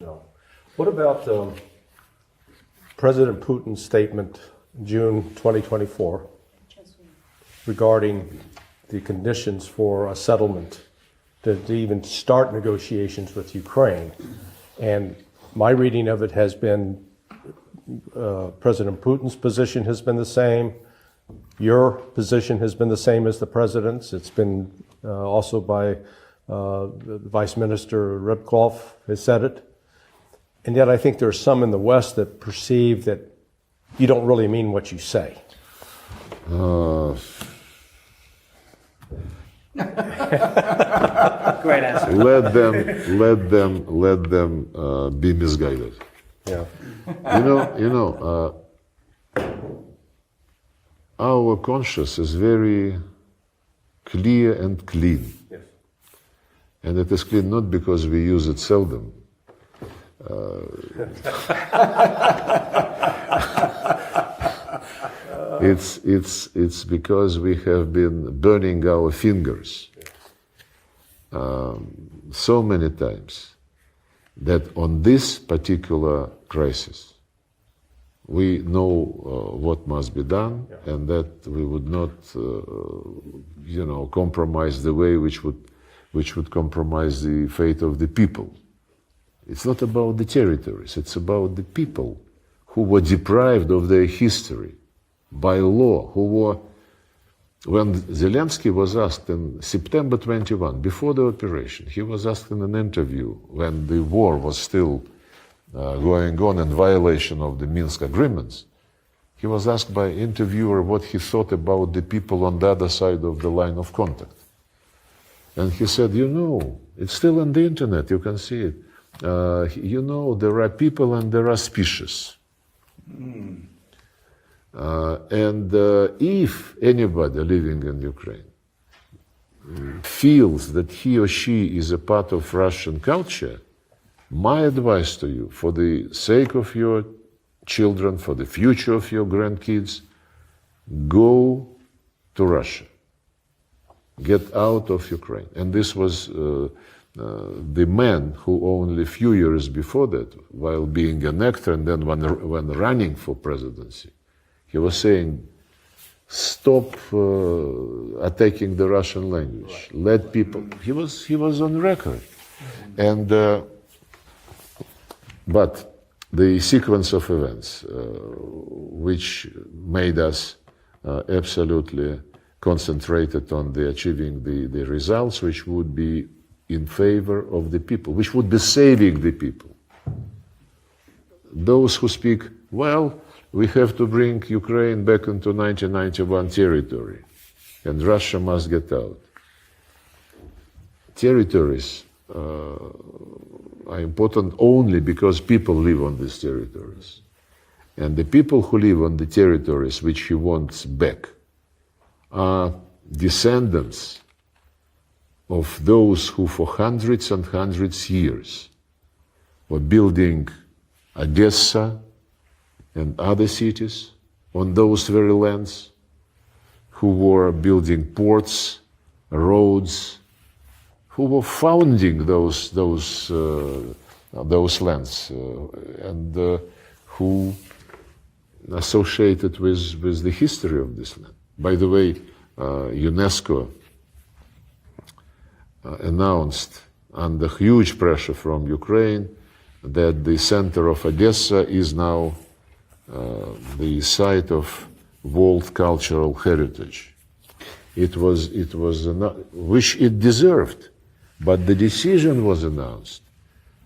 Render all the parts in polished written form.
No. What about President Putin's statement in June 2024 regarding the conditions for a settlement to even start negotiations with Ukraine? And my reading of it has been President Putin's position has been the same. Your position has been the same as the president's. It's been also by Vice Minister Rybkov has said it. And yet I think there are some in the West that perceive that you don't really mean what you say. Great answer. Let them be misguided. Yeah. Our conscience is very clear and clean. Yes. And it is clean not because we use it seldom. It's because we have been burning our fingers so many times that on this particular crisis we know what must be done, and that we would not, compromise the way which would compromise the fate of the people. It's not about the territories, it's about the people who were deprived of their history by law, who were, when Zelensky was asked in September 21, before the operation, he was asked in an interview when the war was still going on in violation of the Minsk Agreements, he was asked by an interviewer what he thought about the people on the other side of the line of contact. And he said, it's still on the internet, you can see it. There are people and there are species. And if anybody living in Ukraine feels that he or she is a part of Russian culture, my advice to you, for the sake of your children, for the future of your grandkids, go to Russia. Get out of Ukraine. And this was the man who only a few years before that, while being an actor and then when running for presidency, he was saying, stop attacking the Russian language. Let people, he was on record. And, but the sequence of events, which made us absolutely concentrated on achieving the results which would be in favor of the people, which would be saving the people. Those who speak, well, we have to bring Ukraine back into 1991 territory, and Russia must get out. Territories are important only because people live on these territories. And the people who live on the territories which he wants back are descendants of those who for hundreds and hundreds of years were building Odessa and other cities on those very lands, who were building ports, roads, who were founding those lands, and who associated with the history of this land. By the way, UNESCO announced under huge pressure from Ukraine that the center of Odessa is now the site of World Cultural Heritage. It was which it deserved, but the decision was announced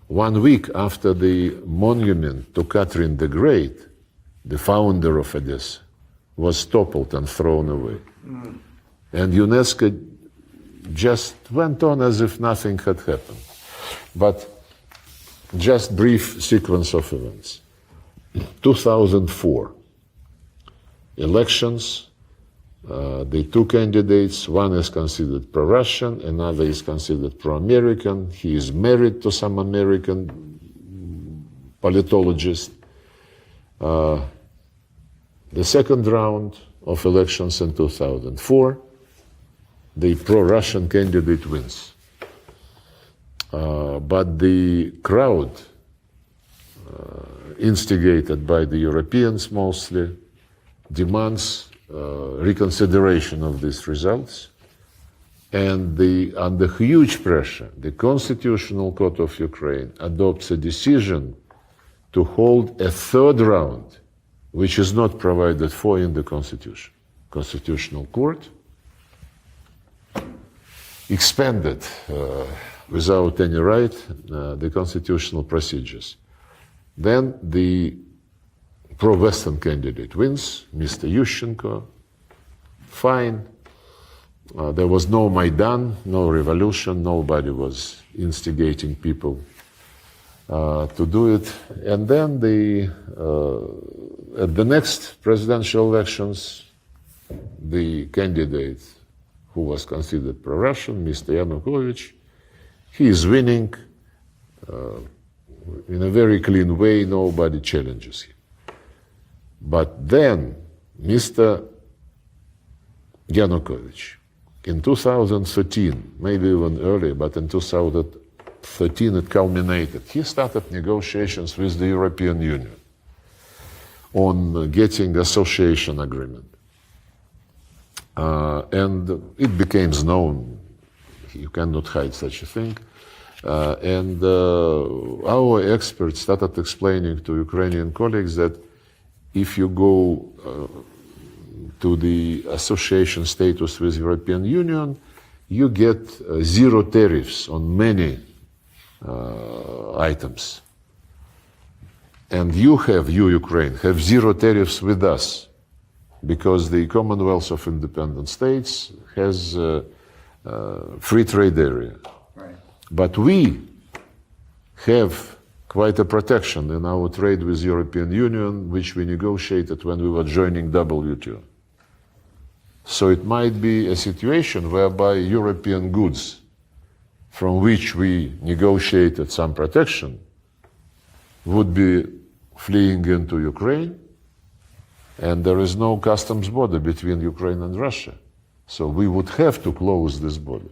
1 week after the monument to Catherine the Great, the founder of Odessa, was toppled and thrown away. And UNESCO just went on as if nothing had happened. But just brief sequence of events. 2004, elections, the two candidates, one is considered pro-Russian, another is considered pro-American. He is married to some American politologist. The second round of elections in 2004, the pro-Russian candidate wins. But the crowd instigated by the Europeans mostly, demands reconsideration of these results. And under huge pressure, the Constitutional Court of Ukraine adopts a decision to hold a third round, which is not provided for in the Constitution. Constitutional Court expanded without any right the constitutional procedures. Then the pro-Western candidate wins, Mr. Yushchenko. Fine. There was no Maidan, no revolution, nobody was instigating people to do it. And then at the next presidential elections, the candidate who was considered pro-Russian, Mr. Yanukovych, he is winning in a very clean way, nobody challenges him. But then Mr. Yanukovych, in 2013, maybe even earlier, but in 2013 it culminated. He started negotiations with the European Union on getting association agreement. And it became known, you cannot hide such a thing. And our experts started explaining to Ukrainian colleagues that if you go to the association status with European Union, you get zero tariffs on many items. And you, Ukraine, have zero tariffs with us, because the Commonwealth of Independent States has a free trade area. Right. But we have quite a protection in our trade with European Union, which we negotiated when we were joining WTO. So it might be a situation whereby European goods from which we negotiated some protection would be fleeing into Ukraine, and there is no customs border between Ukraine and Russia. So we would have to close this border.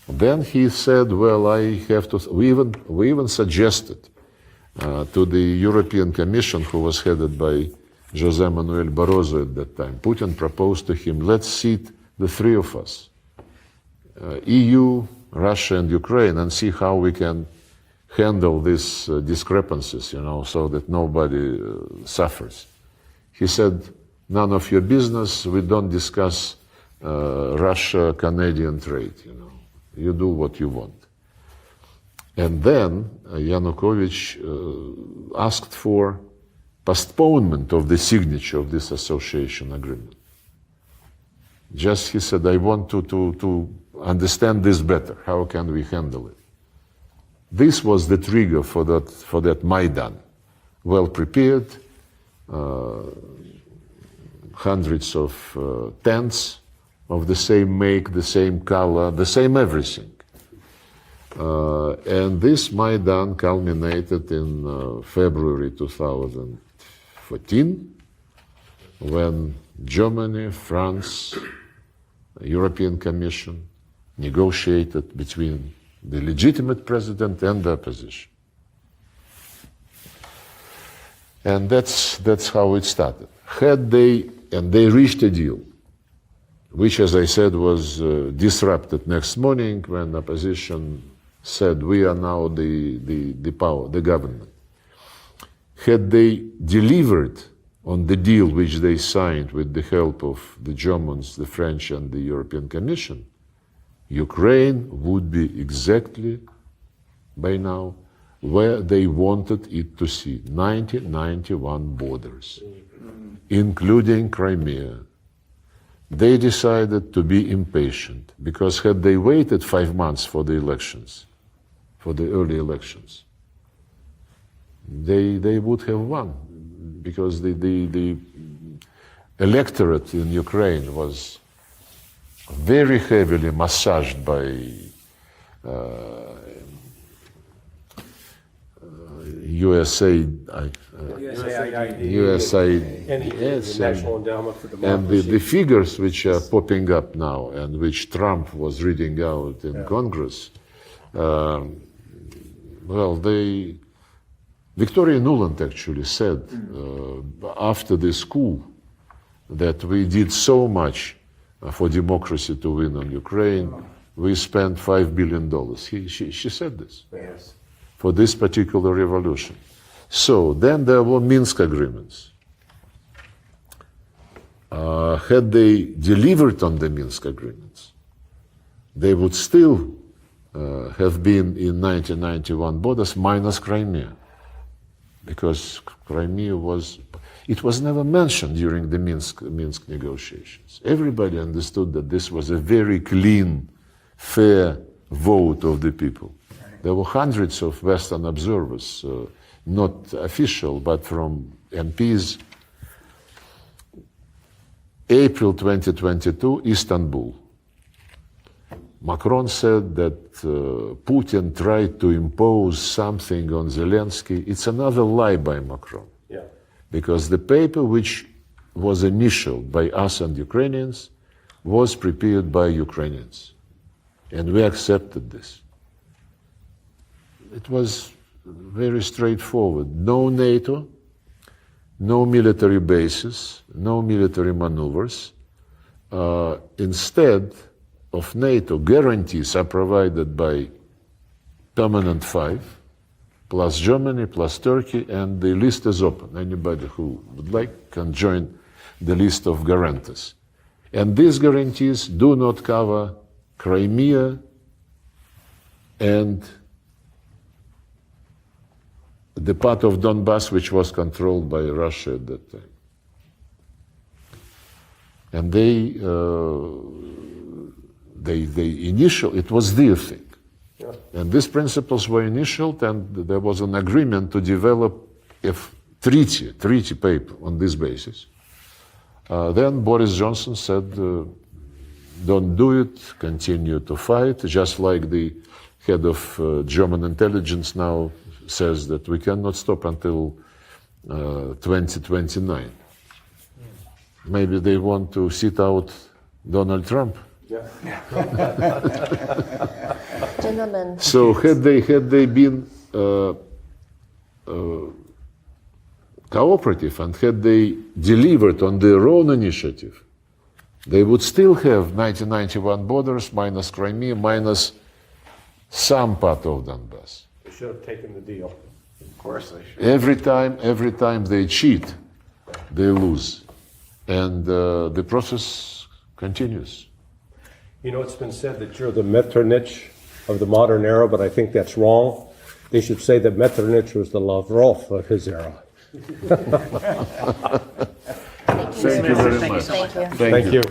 Then he said, well, I have to, we even suggested to the European Commission, who was headed by José Manuel Barroso at that time. Putin proposed to him, let's seat the three of us, EU, Russia and Ukraine, and see how we can handle these discrepancies, so that nobody suffers. He said, none of your business, we don't discuss Russia-Canadian trade, You do what you want. And then Yanukovych asked for postponement of the signature of this association agreement. Just he said, I want to understand this better. How can we handle it? This was the trigger for that Maidan. Well prepared, hundreds of tents of the same make, the same color, the same everything. And this Maidan culminated in February 2014, when Germany, France, European Commission negotiated between the legitimate president and the opposition. And that's how it started. They reached a deal, which, as I said, was disrupted next morning when opposition said, we are now the power, the government. Had they delivered on the deal which they signed with the help of the Germans, the French, and the European Commission, Ukraine would be exactly, by now, where they wanted it to see, 1991 borders, including Crimea. They decided to be impatient, because had they waited 5 months for the elections, for the early elections, they would have won, because the electorate in Ukraine was very heavily massaged by USAID, yes, National Endowment for Democracy. and the figures which are popping up now and which Trump was reading out in Congress, well, Victoria Nuland actually said after this coup that we did so much for democracy to win on Ukraine, we spent $5 billion. She said this. Yes. For this particular revolution. So then there were Minsk Agreements. Had they delivered on the Minsk Agreements, they would still have been in 1991 borders minus Crimea. Because Crimea was never mentioned during the Minsk negotiations. Everybody understood that this was a very clean, fair vote of the people. There were hundreds of Western observers, not official, but from MPs. April 2022, Istanbul. Macron said that Putin tried to impose something on Zelensky. It's another lie by Macron. Yeah. Because the paper which was initialed by us and Ukrainians was prepared by Ukrainians. And we accepted this. It was very straightforward. No NATO, no military bases, no military maneuvers. Instead of NATO, guarantees are provided by Permanent Five, plus Germany, plus Turkey, and the list is open. Anybody who would like can join the list of guarantors. And these guarantees do not cover Crimea and the part of Donbass which was controlled by Russia at that time. And it was their thing. Yeah. And these principles were initialed, and there was an agreement to develop a treaty paper on this basis. Then Boris Johnson said, don't do it, continue to fight, just like the head of German intelligence now says that we cannot stop until 2029. Maybe they want to sit out Donald Trump. Yeah. Gentlemen. So had they been cooperative and had they delivered on their own initiative, they would still have 1991 borders minus Crimea minus some part of Donbass. They should have taken the deal. Of course they should. Every time they cheat, they lose, and the process continues. You know, it's been said that you're the Metternich of the modern era, but I think that's wrong. They should say that Metternich was the Lavrov of his era. Thank you very much. Thank you. Thank you.